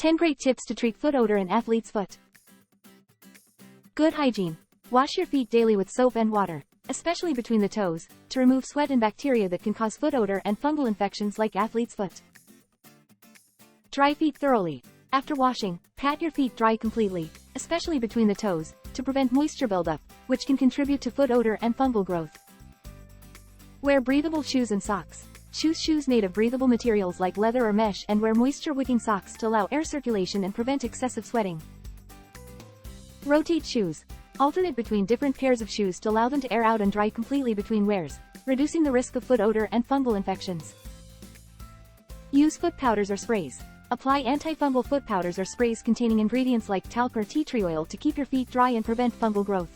10 Great Tips to Treat Foot Odor in Athlete's Foot. Good hygiene. Wash your feet daily with soap and water, especially between the toes, to remove sweat and bacteria that can cause foot odor and fungal infections like athlete's foot. Dry feet thoroughly. After washing, pat your feet dry completely, especially between the toes, to prevent moisture buildup, which can contribute to foot odor and fungal growth. Wear breathable shoes and socks. Choose shoes made of breathable materials like leather or mesh and wear moisture-wicking socks to allow air circulation and prevent excessive sweating. Rotate shoes. Alternate between different pairs of shoes to allow them to air out and dry completely between wears, reducing the risk of foot odor and fungal infections. Use foot powders or sprays. Apply antifungal foot powders or sprays containing ingredients like talc or tea tree oil to keep your feet dry and prevent fungal growth.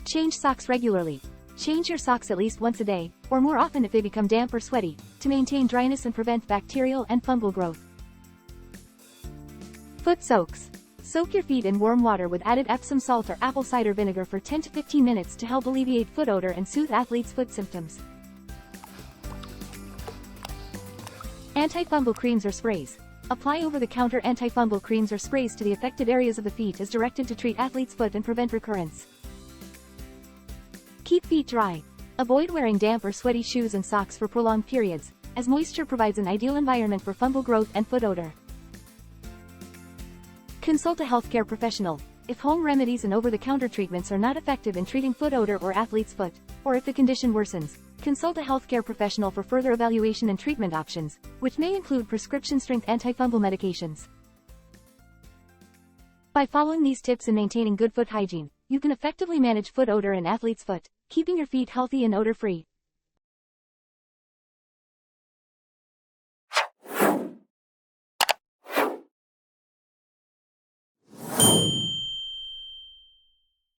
Change socks regularly. Change your socks at least once a day, or more often if they become damp or sweaty, to maintain dryness and prevent bacterial and fungal growth. Foot soaks. Soak your feet in warm water with added Epsom salt or apple cider vinegar for 10 to 15 minutes to help alleviate foot odor and soothe athlete's foot symptoms. Antifungal creams or sprays. Apply over-the-counter antifungal creams or sprays to the affected areas of the feet as directed to treat athlete's foot and prevent recurrence. Keep feet dry. Avoid wearing damp or sweaty shoes and socks for prolonged periods, as moisture provides an ideal environment for fungal growth and foot odor. Consult a healthcare professional. If home remedies and over-the-counter treatments are not effective in treating foot odor or athlete's foot, or if the condition worsens, consult a healthcare professional for further evaluation and treatment options, which may include prescription-strength antifungal medications. By following these tips and maintaining good foot hygiene, you can effectively manage foot odor in athlete's foot, keeping your feet healthy and odor-free.